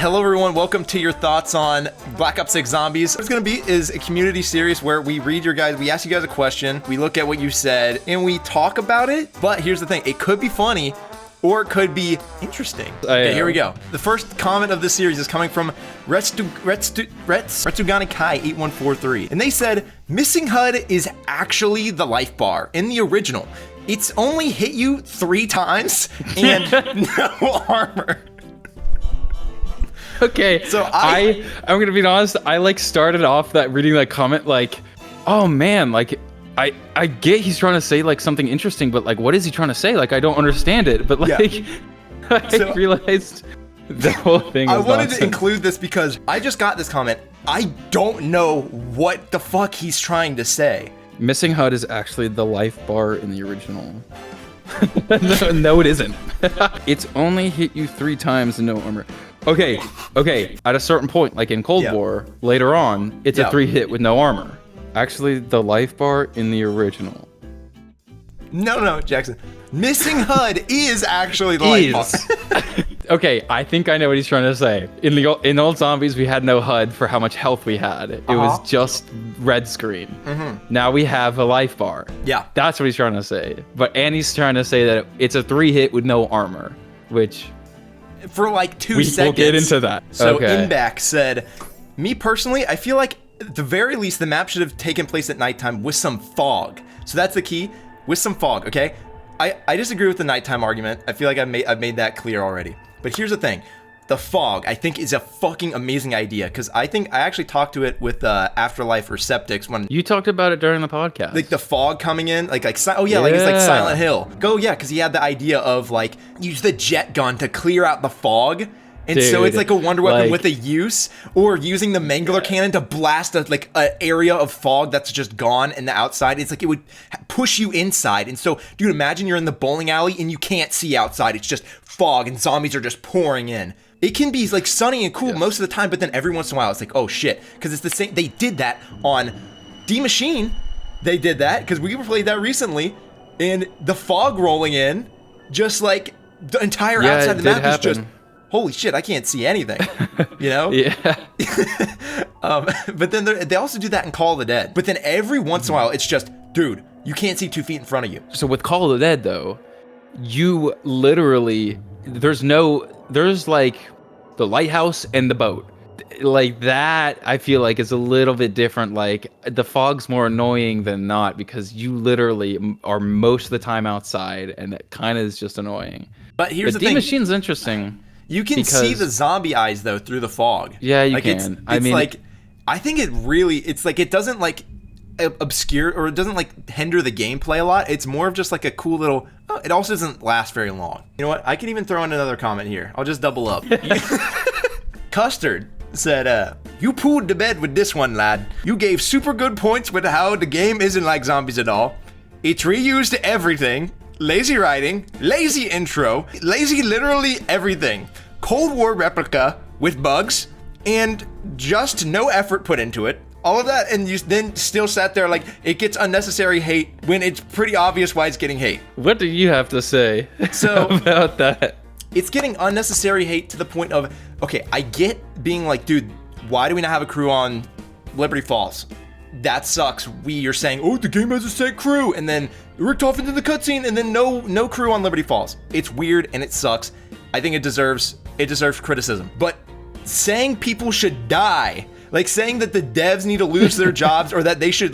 Hello everyone, welcome to your thoughts on Black Ops 6 Zombies. What it's gonna be is a community series where we read your guys, we ask you guys a question, we look at what you said, and we talk about it. But here's the thing, it could be funny, or it could be interesting. Okay, here we go. The first comment of this series is coming from 𝘿𝙤𝙤𝙀𝙀 and they said, missing HUD is actually the life bar in the original. It's only hit you 3 times and no armor. Okay, so I'm gonna be honest, I started off reading that comment oh man, I get he's trying to say something interesting, but what is he trying to say? I don't understand it, but I realized the whole thing was I wanted nonsense. to include this because I just got this comment. I don't know what the fuck he's trying to say. Missing HUD is actually the life bar in the original. No, it isn't. It's only hit you 3 times and no armor. Okay. At a certain point, like in Cold War, later on, it's a 3-hit with no armor. Actually, the life bar in the original. No, Jackson. Missing HUD is actually the life bar. Okay, I think I know what he's trying to say. In old Zombies, we had no HUD for how much health we had. It was just red screen. Now we have a life bar. Yeah. That's what he's trying to say. But Annie's trying to say that it's a 3-hit with no armor, which... For 2 seconds. We'll get into that. So Inback said, me personally, I feel like at the very least the map should have taken place at nighttime with some fog. So that's the key, with some fog, okay? I disagree with the nighttime argument. I feel like I've made that clear already. But here's the thing. The fog, I think, is a fucking amazing idea because I think I actually talked to it with Afterlife or Septics when you talked about it during the podcast. The fog coming in, like it's like Silent Hill. Because he had the idea of use the jet gun to clear out the fog, and so it's like a wonder weapon with a use, or using the Mangler cannon to blast an area of fog that's just gone in the outside. It's like it would push you inside, and so dude, imagine you're in the bowling alley and you can't see outside. It's just fog and zombies are just pouring in. It can be sunny and cool most of the time, but then every once in a while it's oh shit, because it's the same. They did that on D Machine. They did that because we played that recently, and the fog rolling in, just the entire outside of the map is just holy shit. I can't see anything, you know? Yeah. But then they also do that in Call of the Dead. But then every once in a while it's just, dude, you can't see 2 feet in front of you. So with Call of the Dead though, you literally there's the lighthouse and the boat. That I feel is a little bit different. The fog's more annoying than not because you literally are most of the time outside, and it kind of is just annoying. But here's the thing. D-Machine's interesting. You can see the zombie eyes though through the fog. Yeah, you can. I think it really, it doesn't obscure, or it doesn't hinder the gameplay a lot. It's more of just a cool little, it also doesn't last very long. You know what? I can even throw in another comment here. I'll just double up. Custard said, you pooed the bed with this one, lad. You gave super good points with how the game isn't like zombies at all. It's reused everything. Lazy writing, lazy intro, lazy literally everything. Cold War replica with bugs, and just no effort put into it. All of that, and you then still sat there it gets unnecessary hate when it's pretty obvious why it's getting hate. What do you have to say about that? It's getting unnecessary hate to the point of, okay, I get being dude, why do we not have a crew on Liberty Falls? That sucks. You're saying, oh, the game has a set crew, and then Richtofen in the cutscene, and then no crew on Liberty Falls. It's weird and it sucks. I think it deserves criticism. But saying people should die, saying that the devs need to lose their jobs, or that they should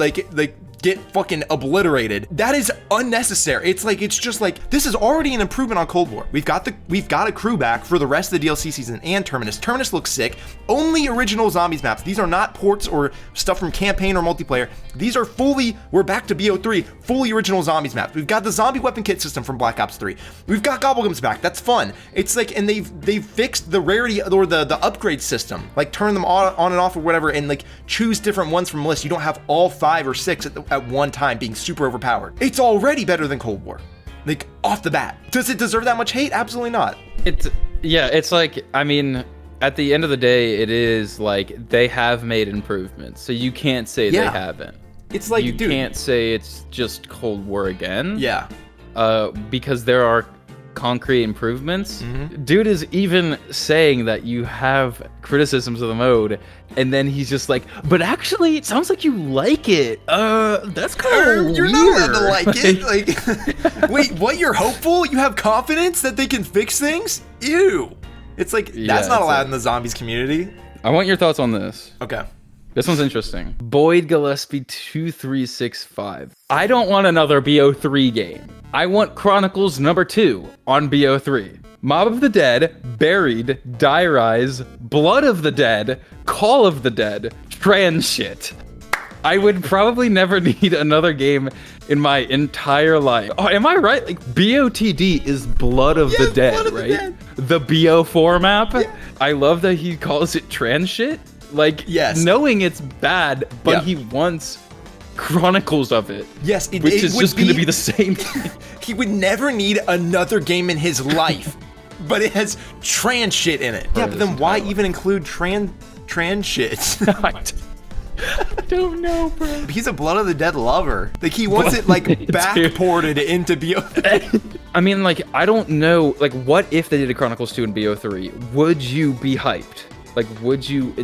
get fucking obliterated, that is unnecessary. It's just this is already an improvement on Cold War. We've got a crew back for the rest of the DLC season and Terminus. Terminus looks sick. Only original Zombies maps. These are not ports or stuff from campaign or multiplayer. These are we're back to BO3, fully original Zombies maps. We've got the zombie weapon kit system from Black Ops 3. We've got Gobblegums back. That's fun. It's and they've fixed the rarity or the upgrade system. Turn them on and off or whatever, and choose different ones from lists. You don't have all 5 or 6 at one time being super overpowered. It's already better than Cold War. Off the bat. Does it deserve that much hate? Absolutely not. It's I mean, at the end of the day, it is they have made improvements, so you can't say they haven't. It's you can't say it's just Cold War again. Yeah. Because there are concrete improvements. Mm-hmm. Dude is even saying that you have criticisms of the mode, and then he's just like, but actually, it sounds like you like it. That's kind of weird. You're not allowed to like it. Like, wait, what? You're hopeful? You have confidence that they can fix things? Ew. It's like, that's not allowed in the zombies community. I want your thoughts on this. Okay. This one's interesting. Boyd Gillespie 2365. I don't want another BO3 game. I want Chronicles #2 on BO3. Mob of the Dead, Buried, Die Rise, Blood of the Dead, Call of the Dead, trans shit. I would probably never need another game in my entire life. Oh, am I right? Like, BOTD is Blood of the Dead, Blood of right? the Dead. The BO4 map? Yeah. I love that he calls it trans shit. Like, yes. Knowing it's bad, but he wants Chronicles of it. Yes, which is just going to be the same thing. He would never need another game in his life, but it has trans shit in it. Yeah, but then why even include trans shit? I don't know, bro. He's a Blood of the Dead lover. Like, he wants it, like, backported into BO3. I mean, like, I don't know. Like, what if they did a Chronicles 2 in BO3? Would you be hyped? Like, would you,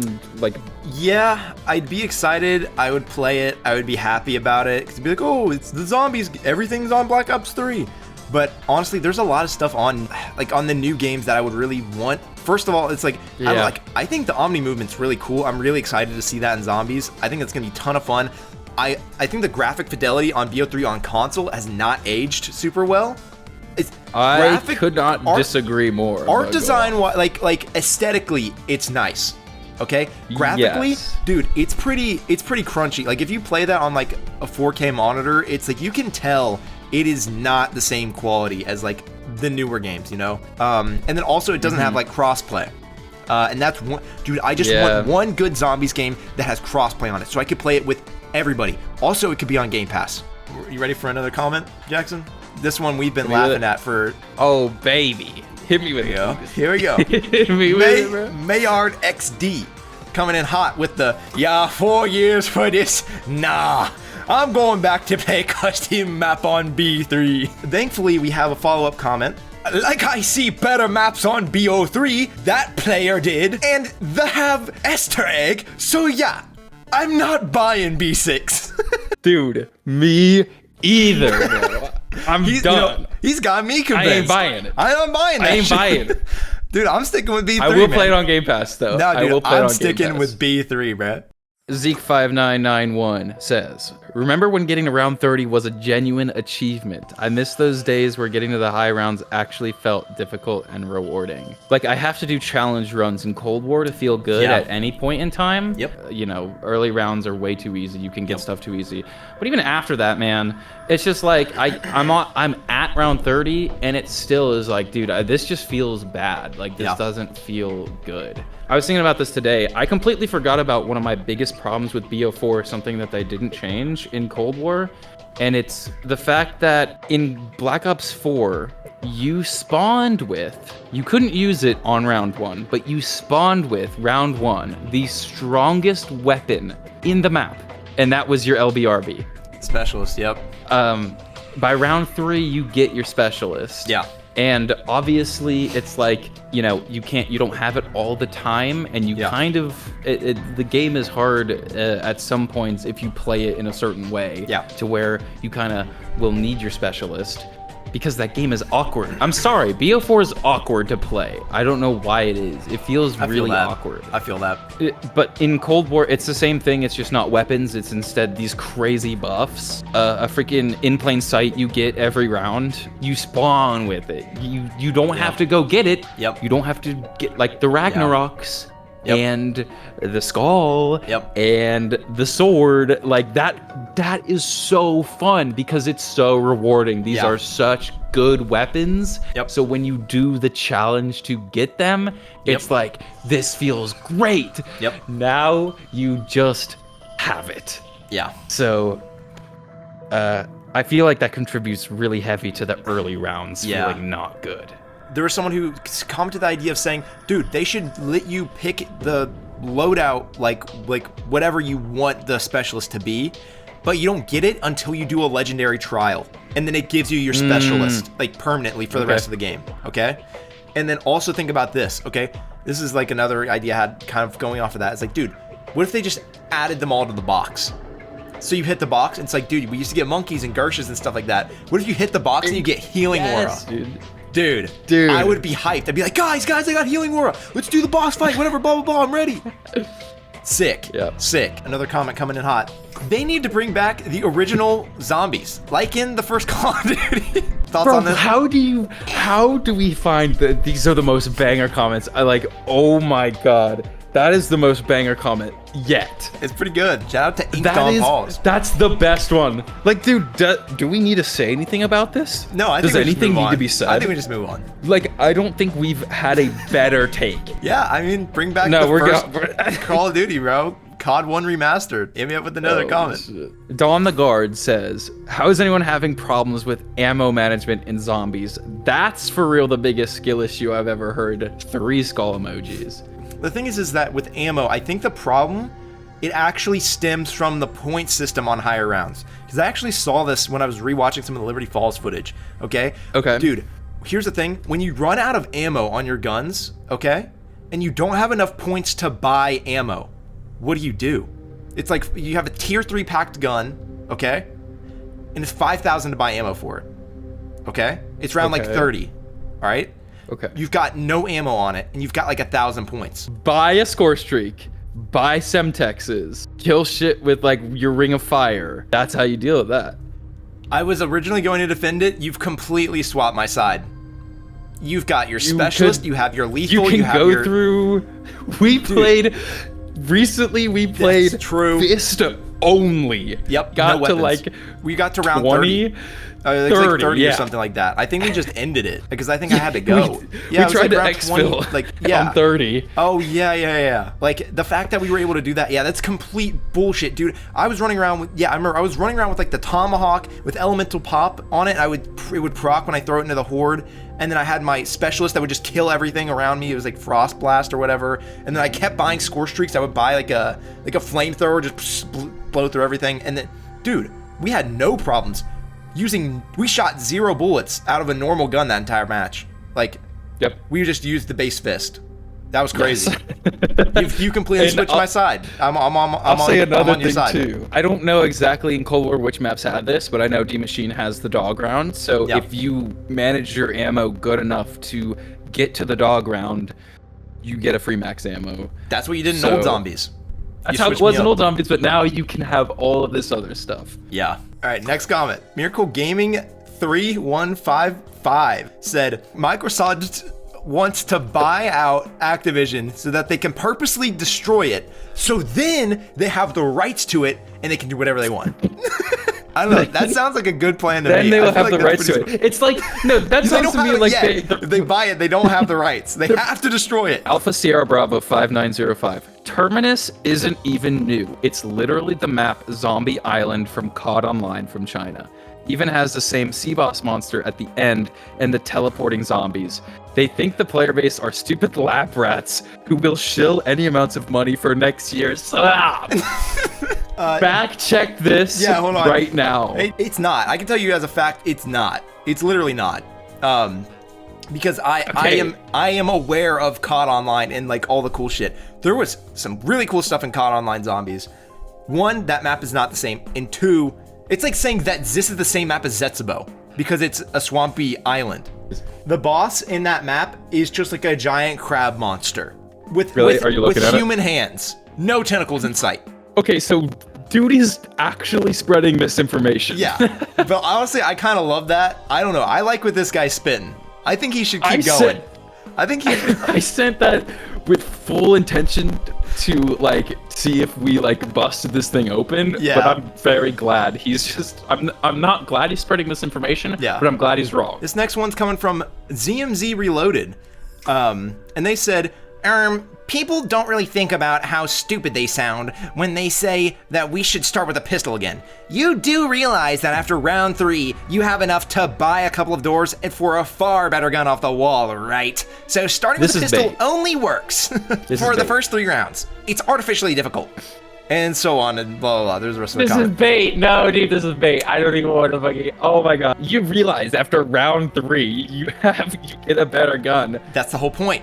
Yeah, I'd be excited. I would play it. I would be happy about it. Cause it'd be like, oh, it's the zombies. Everything's on Black Ops 3. But honestly, there's a lot of stuff on the new games that I would really want. First of all, it's like, I think the Omni movement's really cool. I'm really excited to see that in Zombies. I think it's gonna be a ton of fun. I think the graphic fidelity on BO3 on console has not aged super well. I could not disagree more. Art design, like aesthetically, it's nice. Okay, graphically, dude, it's pretty crunchy. Like, if you play that on like a 4K monitor, it's like you can tell it is not the same quality as like the newer games, you know. And then also it doesn't have like crossplay. And that's one, dude. I just want one good zombies game that has crossplay on it, so I could play it with everybody. Also, it could be on Game Pass. You ready for another comment, Jackson? This one we've been laughing at for... Oh, baby. Hit me with it. Here we go. Hit me with it, bro. Mayard XD coming in hot with the, 4 years for this? Nah. I'm going back to play custom map on B3. Thankfully, we have a follow-up comment. Like, I see better maps on BO3, that player did, and they have Easter egg, so yeah, I'm not buying B6. Dude, me either, bro. I'm done. You know, he's got me convinced. I ain't buying it. I'm buying that. I ain't buying it. Dude, I'm sticking with B3. I will play it on Game Pass, though. No, dude, I will play I'm it on sticking Game Pass. with B3, bro. Zeke5991 says, remember when getting to round 30 was a genuine achievement? I miss those days where getting to the high rounds actually felt difficult and rewarding. Like, I have to do challenge runs in Cold War to feel good at any point in time. Yep. You know, early rounds are way too easy. You can get stuff too easy. But even after that, man, it's just like, I'm at round 30 and it still is like, dude, this just feels bad. Like, this doesn't feel good. I was thinking about this today. I completely forgot about one of my biggest problems with BO4, something that they didn't change in Cold War, and it's the fact that in Black Ops 4, you couldn't use it on round 1, but you spawned with, round 1, the strongest weapon in the map, and that was your LBRB. Specialist, yep. By round 3, you get your specialist. Yeah. And obviously, it's like, you know, you don't have it all the time, and you kind of, the game is hard at some points if you play it in a certain way, to where you kind of will need your specialist, because that game is awkward. I'm sorry, BO4 is awkward to play. I don't know why it is. It feels really awkward. I feel that. But in Cold War, it's the same thing. It's just not weapons. It's instead these crazy buffs. A freaking in plain sight you get every round. You spawn with it. You don't have to go get it. Yep. You don't have to get, like, the Ragnaroks. And the skull and the sword. Like, that is so fun because it's so rewarding. These are such good weapons. So when you do the challenge to get them, it's like, this feels great. Now you just have it. So I feel like that contributes really heavy to the early rounds feeling not good. There was someone who commented the idea of saying, dude, they should let you pick the loadout, like whatever you want the specialist to be, but you don't get it until you do a legendary trial. And then it gives you your specialist, like permanently for the rest of the game, okay? And then also think about this, okay? This is like another idea I had kind of going off of that. It's like, dude, what if they just added them all to the box? So you hit the box, and it's like, dude, we used to get monkeys and Gershes and stuff like that. What if you hit the box and you get healing aura? Dude, I would be hyped. I'd be like, guys, I got healing aura. Let's do the boss fight, whatever, blah, blah, blah, I'm ready. Sick. Yep. Sick. Another comment coming in hot. They need to bring back the original zombies, like in the first Call of Duty. Thoughts on this? How do we find that these are the most banger comments? Oh my god. That is the most banger comment yet. It's pretty good. Shout out to Ink on Balls. That's the best one. Like, dude, do we need to say anything about this? No, I think does anything need to be said? I think we just move on. Like, I don't think we've had a better take. Yeah, I mean, bring back the first Call of Duty, bro. COD 1 remastered. Hit me up with another comment. Shit. Dawn the Guard says, how is anyone having problems with ammo management in zombies? That's for real the biggest skill issue I've ever heard. 3 skull emojis. The thing is that with ammo, I think the problem, it actually stems from the point system on higher rounds. Because I actually saw this when I was rewatching some of the Liberty Falls footage, okay? Okay. Dude, here's the thing. When you run out of ammo on your guns, okay, and you don't have enough points to buy ammo, what do? It's like you have a tier 3 packed gun, okay? And it's 5,000 to buy ammo for it, okay? It's around like 30, all right? Okay. You've got no ammo on it, and you've got like 1,000 points. Buy a score streak. Buy Semtexes. Kill shit with like your Ring of Fire. That's how you deal with that. I was originally going to defend it. You've completely swapped my side. You've got your specialist. You have your lethal. You can go through. We played recently. We played Fist only. Yep. Got to like we got to round 20. 30. 30 or something like that. I think we just ended it because I think I had to go. We tried to exfil on 30. Oh yeah. Like the fact that we were able to do that, that's complete bullshit, dude. I was running around with, I remember I was running around with like the tomahawk with elemental pop on it. It would proc when I throw it into the horde, and then I had my specialist that would just kill everything around me. It was like Frost Blast or whatever, and then I kept buying score streaks. I would buy like a flamethrower, just blow through everything, and then, dude, we had no problems. We shot 0 bullets out of a normal gun that entire match. Like, we just used the base fist. That was crazy. You completely switched my side. I'll say another on your thing side too. I don't know exactly in Cold War which maps had this, but I know D Machine has the dog round. So if you manage your ammo good enough to get to the dog round, you get a free max ammo. That's what you did in Old Zombies. That's how it was in Old Zombies, but now you can have all of this other stuff. Yeah. All right, next comment. Miracle Gaming 3155 said, Microsoft wants to buy out Activision so that they can purposely destroy it, so then they have the rights to it and they can do whatever they want. I don't know. That sounds like a good plan to me. Then they will have the rights to it. It's like, no, that sounds to me like if they buy it, they don't have the rights. They have to destroy it. Alpha Sierra Bravo 5905. Terminus isn't even new. It's literally the map Zombie Island from COD Online from China. Even has the same sea boss monster at the end and the teleporting zombies. They think the player base are stupid lab rats who will shill any amounts of money for next year. Stop! Fact check this right now. It's not. I can tell you as a fact, it's not. It's literally not. Because I am aware of COD Online and like all the cool shit. There was some really cool stuff in COD Online Zombies. 1, that map is not the same. And 2, it's like saying that this is the same map as Zetsubo because it's a swampy island. The boss in that map is just like a giant crab monster with human hands. No tentacles in sight. Okay, so dude is actually spreading misinformation. Yeah, but honestly, I kind of love that. I don't know. I like what this guy's spitting. I think he should keep going. I sent that with full intention to like see if we like busted this thing open. Yeah. But I'm very glad I'm not glad he's spreading misinformation. Yeah. But I'm glad he's wrong. This next one's coming from ZMZ Reloaded, and they said, people don't really think about how stupid they sound when they say that we should start with a pistol again. You do realize that after round 3, you have enough to buy a couple of doors and for a far better gun off the wall, right? So starting with a pistol only works for the first 3 rounds. It's artificially difficult. and so on and blah blah blah. There's the rest of the This is comment. bait. No, dude, this is bait. I don't even want to fucking. Oh my god. You realize after round 3, you get a better gun. That's the whole point.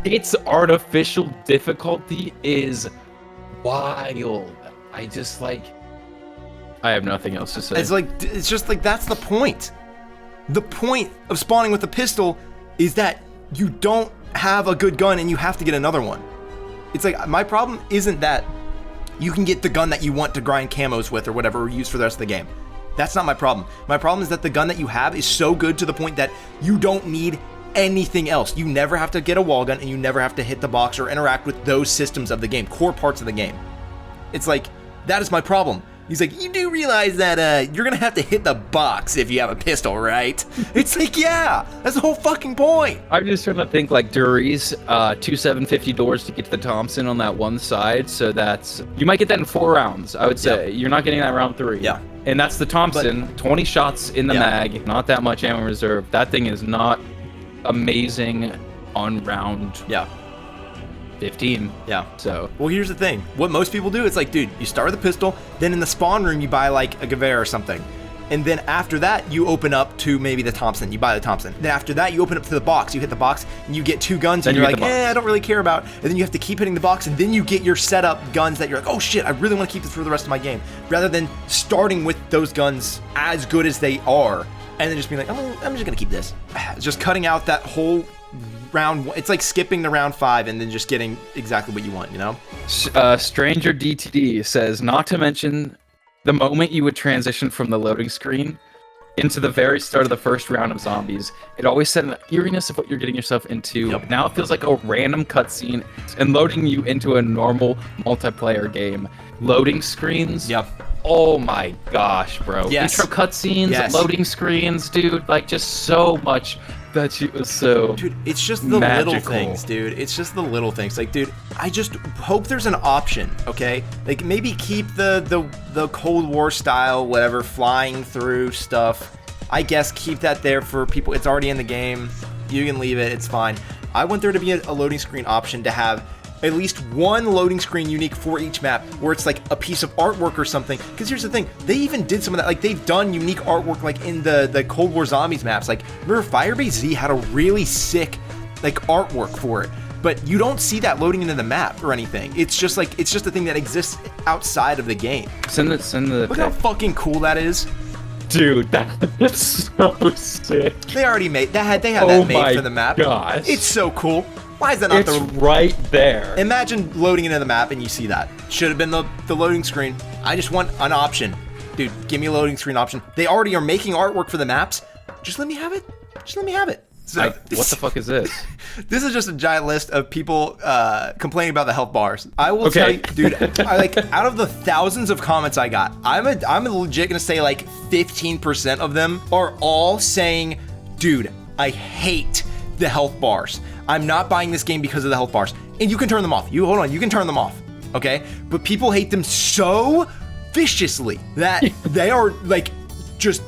Its artificial difficulty is wild. I just like. I have nothing else to say. It's just like that's the point. The point of spawning with a pistol is that you don't have a good gun and you have to get another one. It's like, my problem isn't that you can get the gun that you want to grind camos with or whatever, or use for the rest of the game. That's not my problem. My problem is that the gun that you have is so good to the point that you don't need anything else. You never have to get a wall gun and you never have to hit the box or interact with those systems of the game, core parts of the game. It's like, that is my problem. He's like, you do realize that you're gonna have to hit the box if you have a pistol, right? It's like, yeah, that's the whole fucking point. I'm just trying to think like Dury's 2 750 doors to get to the Thompson on that one side. So that's, you might get that in 4 rounds, I would say. You're not getting that in round 3. Yeah. And that's the Thompson, But, 20 shots in the yeah. mag, not that much ammo reserve. That thing is not amazing on round Yeah. 15. Yeah. So, Well, here's the thing. What most people do, it's like, dude, you start with a pistol, then in the spawn room you buy like a Gewehr or something. And then after that, you open up to maybe the Thompson. You buy the Thompson. Then after that, you open up to the box. You hit the box, and you get 2 guns, and Then you're you like, hit the box. I don't really care about. And then you have to keep hitting the box, and then you get your setup guns that you're like, oh shit, I really want to keep this for the rest of my game. Rather than starting with those guns as good as they are, and then just being like, I'm just gonna keep this. Just cutting out that whole round. It's like skipping to round 5 and then just getting exactly what you want, you know? Stranger DTD says, not to mention the moment you would transition from the loading screen into the very start of the first round of zombies, it always set an eeriness of what you're getting yourself into. Yep. Now it feels like a random cutscene and loading you into a normal multiplayer game. Loading screens. Yep. Oh my gosh, bro. Yes. Intro cutscenes, Yes. loading screens, dude. Like just so much that shit was so Dude, it's just the magical. little things, dude. It's just the little things. Like, dude, I just hope there's an option, okay? Like, maybe keep the Cold War style, whatever, flying through stuff. I guess keep that there for people. It's already in the game. You can leave it. It's fine. I want there to be a loading screen option to have at least one loading screen unique for each map where it's like a piece of artwork or something. Because here's the thing, they even did some of that. Like, they've done unique artwork like in the Cold War Zombies maps. Like, remember Firebase Z had a really sick like artwork for it, but you don't see that loading into the map or anything. It's just like, it's just a thing that exists outside of the game. Send the Look how fucking cool that is. dude, that's so sick. They already made that. They had Oh that my made for the map. gosh. It's so cool. Why is that not It's the right there. Imagine loading into the map and you see that. Should have been the loading screen. I just want an option. Dude, give me a loading screen option. They already are making artwork for the maps. Just let me have it. Just let me have it. So, What the fuck is this? This is just a giant list of people complaining about the health bars. I will tell Okay. you, dude, like out of the thousands of comments I got, I'm legit gonna say like 15% of them are all saying, dude, I hate the health bars. I'm not buying this game because of the health bars. And you can turn them off. You can turn them off. Okay? But people hate them so viciously that they are like just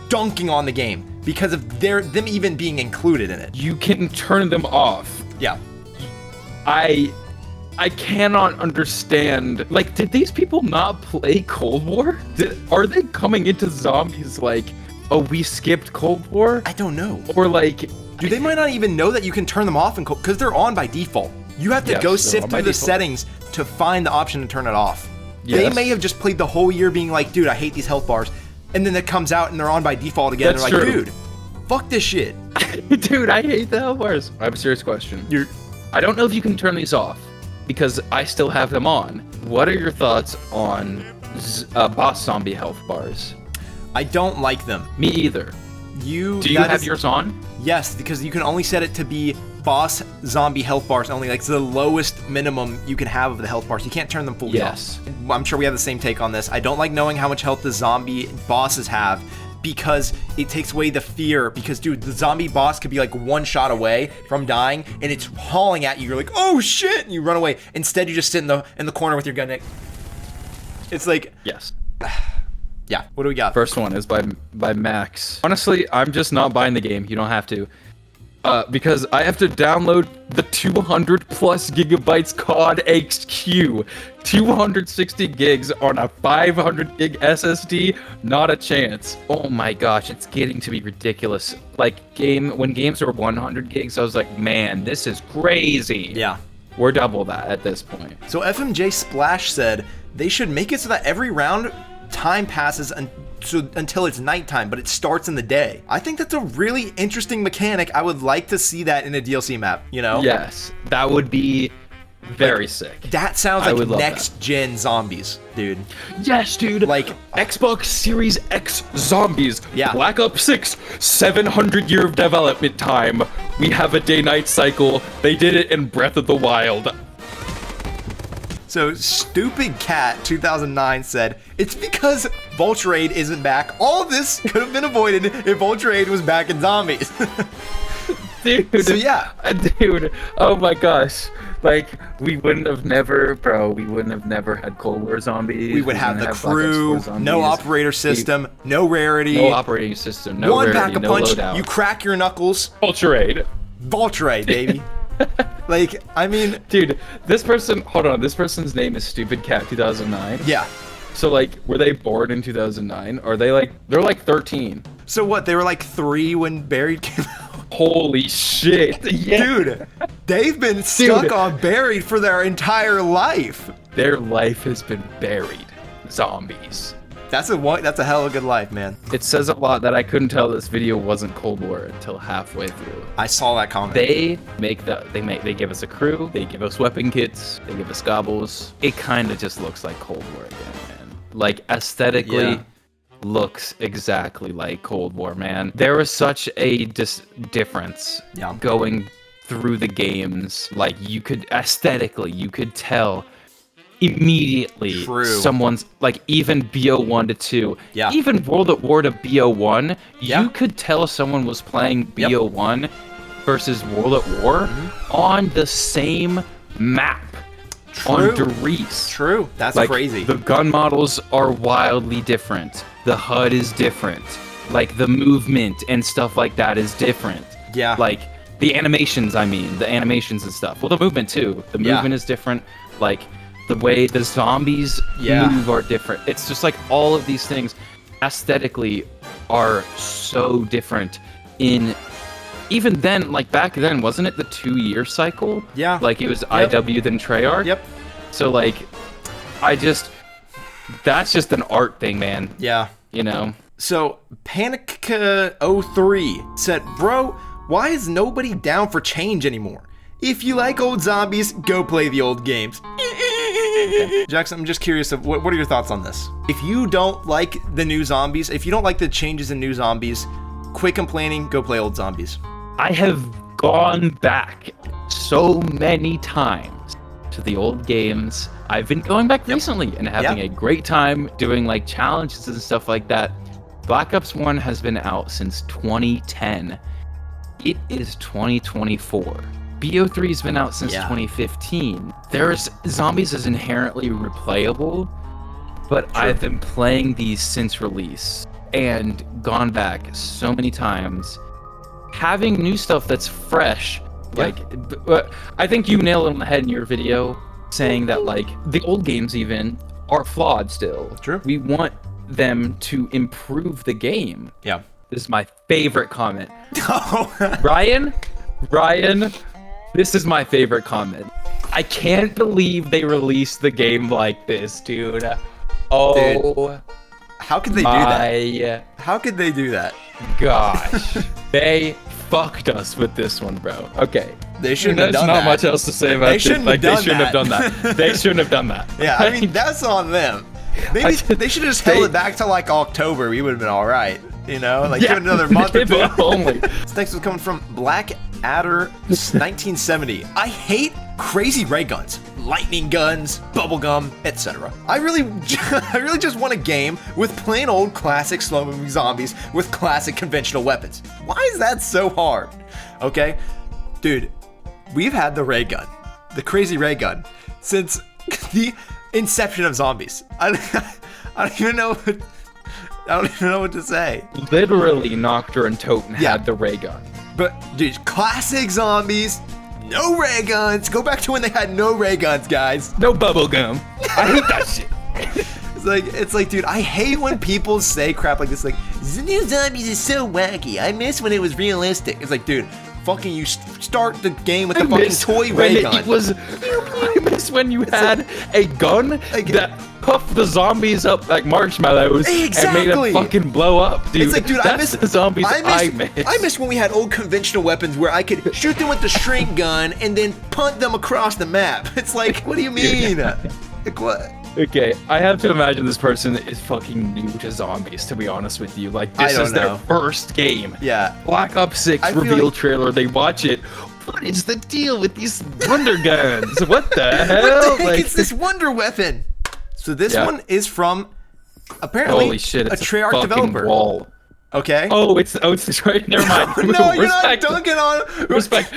dunking on the game because of them even being included in it. You can turn them off. Yeah. I cannot understand. Like, did these people not play Cold War? Are they coming into zombies like, oh, we skipped Cold War? I don't know. Or like, Dude, they might not even know that you can turn them off because they're on by default. You have to Yes, go they're sift on by through the default. settings to find the option to turn it off. They Yes. may have just played the whole year being like, dude, I hate these health bars. And then it comes out and they're on by default again. That's They're like, true. dude, fuck this shit. dude, I hate the health bars. I have a serious question. I don't know if you can turn these off because I still have them on. What are your thoughts on boss zombie health bars? I don't like them. Me either. Do you have yours on? Yes, because you can only set it to be boss zombie health bars only. Like, it's the lowest minimum you can have of the health bars. You can't turn them fully Yes. off. I'm sure we have the same take on this. I don't like knowing how much health the zombie bosses have because it takes away the fear. Because, dude, the zombie boss could be like one shot away from dying and it's hauling at you. You're like, oh shit, and you run away. Instead, you just sit in the corner with your gun. It's like, Yes. yeah, what do we got? First one is by Max. Honestly, I'm just not buying the game. You don't have to. Because I have to download the 200 plus gigabytes COD HQ, 260 gigs on a 500 gig SSD, not a chance. Oh my gosh, it's getting to be ridiculous. Like when games were 100 gigs, I was like, man, this is crazy. Yeah. We're double that at this point. So FMJ Splash said they should make it so that every round time passes until it's nighttime, but it starts in the day. I think that's a really interesting mechanic. I would like to see that in a DLC map, you know? Yes, that would be very sick. That sounds like next gen zombies, dude. Yes, dude. Like Xbox Series X zombies. Yeah. Black Ops 6, 700 year of development time. We have a day-night cycle. They did it in Breath of the Wild. So Stupid Cat 2009 said, it's because 𝘿𝙤𝙤𝙀𝙀 isn't back. All of this could have been avoided if 𝘿𝙤𝙀𝙀𝙀 was back in zombies. Dude. So yeah. Dude, oh my gosh. Like, we wouldn't have never had Cold War zombies. We would have the crew, no operator system, no rarity. No operating system, no one rarity, pack a no punch, loadout. you crack your knuckles. 𝘿𝙤𝙀𝙀𝙀, baby. Like, I mean... Dude, this person's name is Stupid Cat 2009. Yeah. So, like, were they born in 2009? Or they're like 13. So what, they were like 3 when Buried came out? Holy shit. Yeah. Dude, they've been stuck on Buried for their entire life. Their life has been buried. Zombies. That's a hell of a good life, man. It says a lot that I couldn't tell this video wasn't Cold War until halfway through. I saw that comment. They give us a crew, they give us weapon kits, they give us gobbles. It kind of just looks like Cold War again, man. Like aesthetically looks exactly like Cold War, man. There was such a difference going through the games. Like you could tell immediately someone's like even BO1 to 2, even World at War to BO1, you could tell someone was playing BO1 versus World at War on the same map. On Derice. True. That's like, crazy. The gun models are wildly different. The HUD is different. Like the movement and stuff like that is different. Yeah. Like the animations, the animations and stuff. Well, the movement too. The movement is different. Like the way the zombies move are different. It's just like all of these things aesthetically are so different in even then, like back then, wasn't it the 2-year cycle? Yeah. Like it was IW then Treyarch? Yep. So like, that's just an art thing, man. Yeah. You know? So Panic03 said, bro, why is nobody down for change anymore? If you like old zombies, go play the old games. Okay. Jackson, I'm just curious, what are your thoughts on this? If you don't like the new zombies, if you don't like the changes in new zombies, quit complaining, go play old zombies. I have gone back so many times to the old games. I've been going back recently and having a great time doing like challenges and stuff like that. Black Ops 1 has been out since 2010. It is 2024. BO3 has been out since 2015. Zombies is inherently replayable, but I've been playing these since release and gone back so many times. Having new stuff that's fresh, like, I think you nailed it on the head in your video, saying that like the old games even are flawed still. True. We want them to improve the game. Yeah. This is my favorite comment. Ryan, this is my favorite comment. I can't believe they released the game like this, dude. Oh. Dude. How could they do that? How could they do that? Gosh. They fucked us with this one, bro. Okay. They shouldn't have done that. There's not much else to say about this. Like, they shouldn't have done that. They shouldn't have done that. Yeah, I mean, that's on them. Maybe they should have just held it back to like October. We would have been all right. You know? Like, give it another month or two. Only. This next was coming from Black Adder 1970. I hate crazy ray guns, lightning guns, bubblegum, etc. I really just want a game with plain old classic slow-moving zombies with classic conventional weapons. Why is that so hard? Okay, dude, we've had the ray gun, the crazy ray gun, since the inception of zombies. I don't even know what to say. Literally, Nocturne and Toten had the ray gun. But dude, classic zombies, no ray guns. Go back to when they had no ray guns, guys. No bubble gum. I hate that shit. It's like, dude, I hate when people say crap like this. Like, the new zombies is so wacky. I miss when it was realistic. It's like, dude, fucking you start the game with the fucking toy ray gun. I miss when you had a gun that puffed the zombies up like marshmallows and made them fucking blow up, dude. It's like, dude, that's the zombies I miss. I miss when we had old conventional weapons where I could shoot them with the shrink gun and then punt them across the map. It's like, what do you mean? Like, what? Okay, I have to imagine this person is fucking new to zombies, to be honest with you. Like, this is their first game. Yeah. Black Ops 6 reveal trailer, they watch it. What is the deal with these wonder guns? What the hell? What the heck is this wonder weapon? So this one is from, apparently, holy shit, a Treyarch developer. Wall. Okay. Oh, it's Detroit. Never mind. No, you're not dunking on. Respect.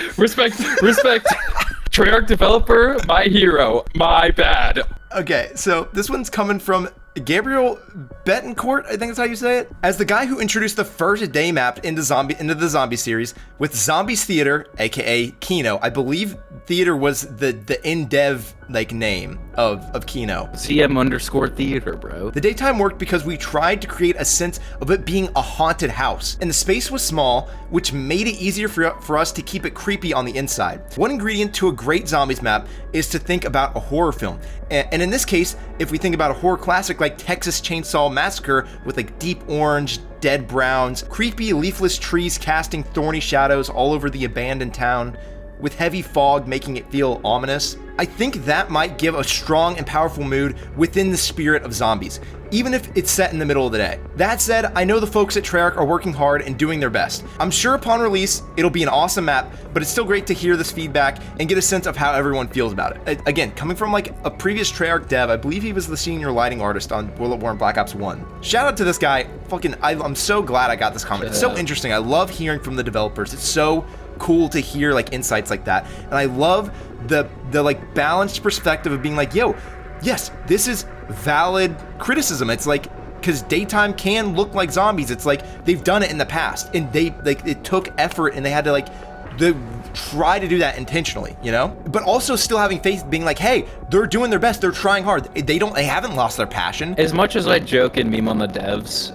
Treyarch developer, my hero. My bad. Okay, so this one's coming from Gabriel Betancourt, I think that's how you say it. As the guy who introduced the first day map into the zombie series with Zombies Theater, aka Kino. I believe Theater was the in-dev like name of Kino. ZM_theater, bro. The daytime worked because we tried to create a sense of it being a haunted house, and the space was small, which made it easier for us to keep it creepy on the inside. One ingredient to a great zombies map is to think about a horror film. And in this case, if we think about a horror classic like Texas Chainsaw Massacre with like deep orange, dead browns, creepy leafless trees casting thorny shadows all over the abandoned town, with heavy fog making it feel ominous, I think that might give a strong and powerful mood within the spirit of zombies, even if it's set in the middle of the day. That said, I know the folks at Treyarch are working hard and doing their best. I'm sure upon release, it'll be an awesome map, but it's still great to hear this feedback and get a sense of how everyone feels about it. Again, coming from like a previous Treyarch dev, I believe he was the senior lighting artist on World at War and Black Ops 1. Shout out to this guy. I'm so glad I got this comment. It's so interesting. I love hearing from the developers. It's so cool to hear like insights like that, and I love the like balanced perspective of being like, yo, yes, this is valid criticism. It's like, because daytime can look like zombies. It's like they've done it in the past, and they like it took effort, and they had to like try to do that intentionally, you know, but also still having faith, being like, hey, they're doing their best, they're trying hard, they haven't lost their passion. As much as I joke and meme on the devs,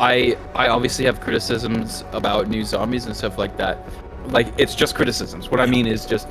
I obviously have criticisms about new zombies and stuff like that. Like, it's just criticisms. What I mean is just,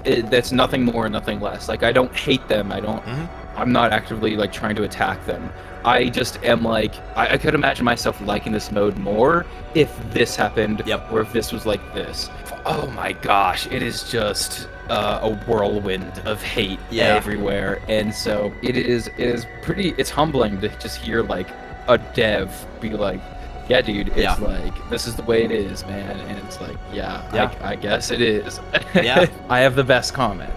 that's nothing more, nothing less. Like, I don't hate them. I'm not actively like trying to attack them. I just am like, I could imagine myself liking this mode more if this happened, or if this was like this. Oh my gosh, it is just a whirlwind of hate everywhere. And so it's humbling to just hear like a dev be like, yeah, dude, it's like, this is the way it is, man. And it's like, I guess it is. I have the best comment.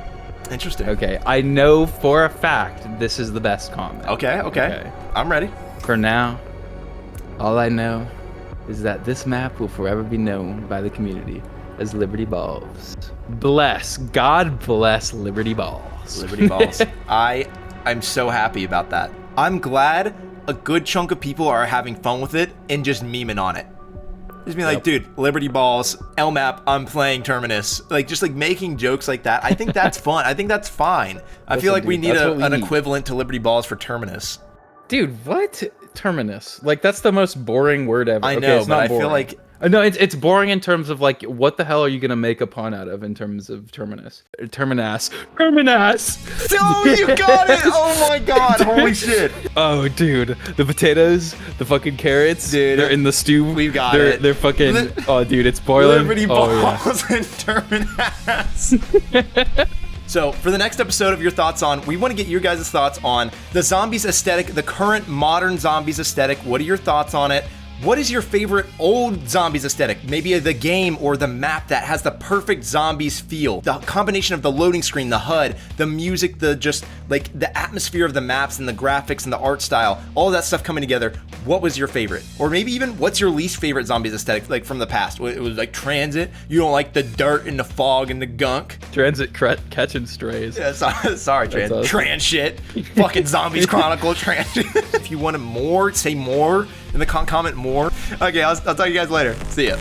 Interesting. Okay, I know for a fact this is the best comment. Okay. I'm ready. For now, all I know is that this map will forever be known by the community as Liberty Balls. God bless Liberty Balls. Liberty Balls. I'm so happy about that. I'm glad a good chunk of people are having fun with it and just memeing on it. Just being like, dude, Liberty Balls, LMAP, I'm playing Terminus. Like, just like making jokes like that. I think that's fun. I think that's fine. I feel like we need an equivalent to Liberty Balls for Terminus. Dude, what? Terminus. Like, that's the most boring word ever. I know, but I feel like... No, it's boring in terms of like, what the hell are you gonna make a pun out of in terms of Terminus? Terminus. Oh, you got it! Oh my god, holy shit. Oh, dude, the potatoes, the fucking carrots, dude, they're in the stew. We've got it. They're fucking, oh dude, it's boiling. Liberty Balls and Terminus. So for the next episode of Your Thoughts On, we want to get your guys' thoughts on the zombies aesthetic, the current modern zombies aesthetic. What are your thoughts on it? What is your favorite old zombies aesthetic? Maybe the game or the map that has the perfect zombies feel. The combination of the loading screen, the HUD, the music, the just like the atmosphere of the maps and the graphics and the art style, all of that stuff coming together. What was your favorite? Or maybe even what's your least favorite zombies aesthetic, like from the past? It was like Transit. You don't like the dirt and the fog and the gunk. Transit catching strays. Yeah, sorry, Transit. Awesome. Trans shit. Fucking Zombies Chronicle Transit. If you wanted more, say more in the comment more. Okay, I'll talk to you guys later. See ya.